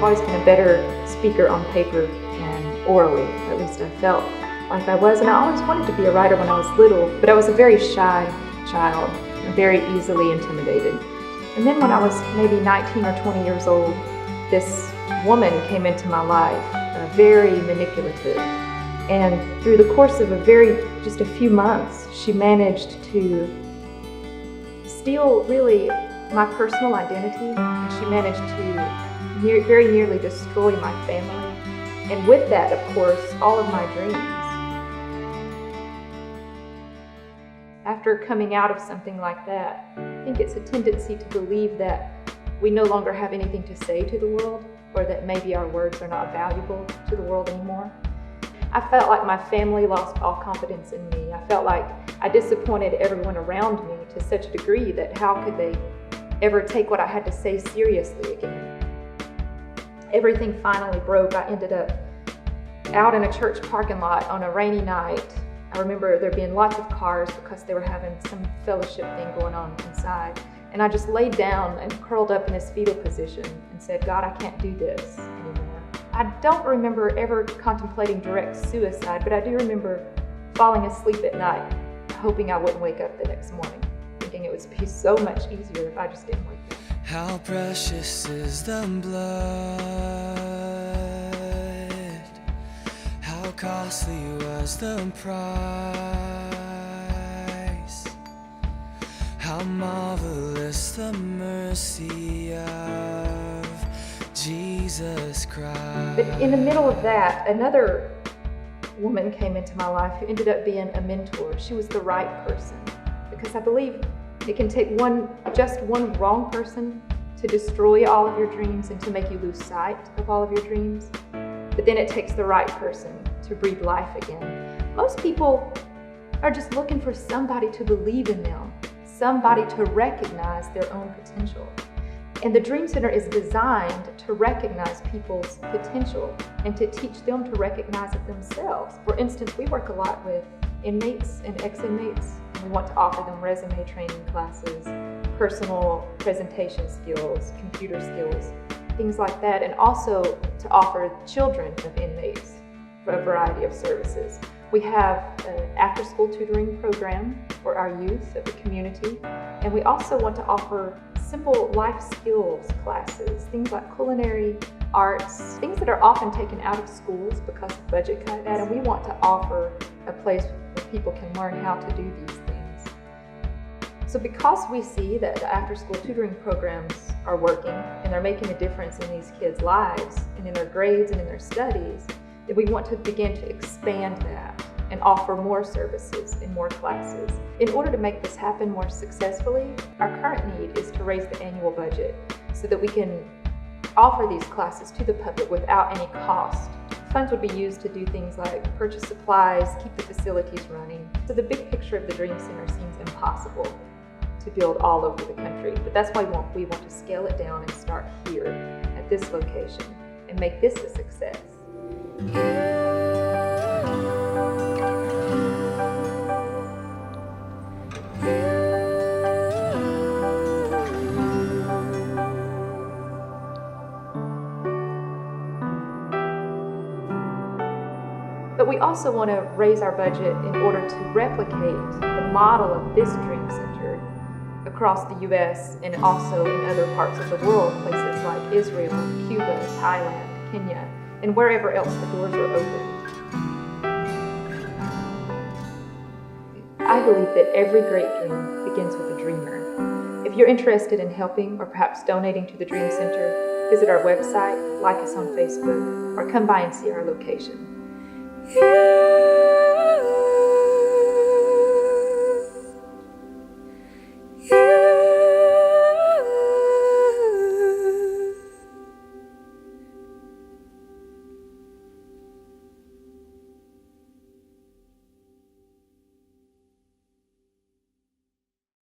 always been a better speaker on paper than orally. At least I felt like I was. And I always wanted to be a writer when I was little, but I was a very shy child and very easily intimidated. And then when I was maybe 19 or 20 years old, this woman came into my life, very manipulative. And through the course of just a few months, she managed to steal really my personal identity. And she managed to very nearly destroy my family. And with that, of course, all of my dreams. After coming out of something like that, I think it's a tendency to believe that we no longer have anything to say to the world, or that maybe our words are not valuable to the world anymore. I felt like my family lost all confidence in me. I felt like I disappointed everyone around me to such a degree that how could they ever take what I had to say seriously again? Everything finally broke. I ended up out in a church parking lot on a rainy night. I remember there being lots of cars because they were having some fellowship thing going on inside. And I just laid down and curled up in this fetal position and said, God, I can't do this anymore. I don't remember ever contemplating direct suicide, but I do remember falling asleep at night, hoping I wouldn't wake up the next morning, thinking it would be so much easier if I just didn't wake up. How precious is the blood, how costly was the price, how marvelous the mercy of Jesus Christ. But in the middle of that, another woman came into my life who ended up being a mentor. She was the right person, because I believe it can take just one wrong person to destroy all of your dreams and to make you lose sight of all of your dreams. But then it takes the right person to breathe life again. Most people are just looking for somebody to believe in them, somebody to recognize their own potential. And the Dream Center is designed to recognize people's potential and to teach them to recognize it themselves. For instance, we work a lot with inmates and ex-inmates. We want to offer them resume training classes, personal presentation skills, computer skills, things like that, and also to offer children of inmates for a variety of services. We have an after-school tutoring program for our youth of the community, and we also want to offer simple life skills classes, things like culinary arts, things that are often taken out of schools because of budget cuts, and we want to offer a place where people can learn how to do these things. So because we see that the after-school tutoring programs are working and they're making a difference in these kids' lives and in their grades and in their studies, that we want to begin to expand that and offer more services and more classes. In order to make this happen more successfully, our current need is to raise the annual budget so that we can offer these classes to the public without any cost. Funds would be used to do things like purchase supplies, keep the facilities running. So the big picture of the Dream Center seems impossible to build all over the country, but that's why we want to scale it down and start here at this location and make this a success. But we also want to raise our budget in order to replicate the model of this Dream Center across the U.S. and also in other parts of the world, places like Israel, Cuba, Thailand, Kenya, and wherever else the doors are open. I believe that every great dream begins with a dreamer. If you're interested in helping or perhaps donating to the Dream Center, visit our website, like us on Facebook, or come by and see our location.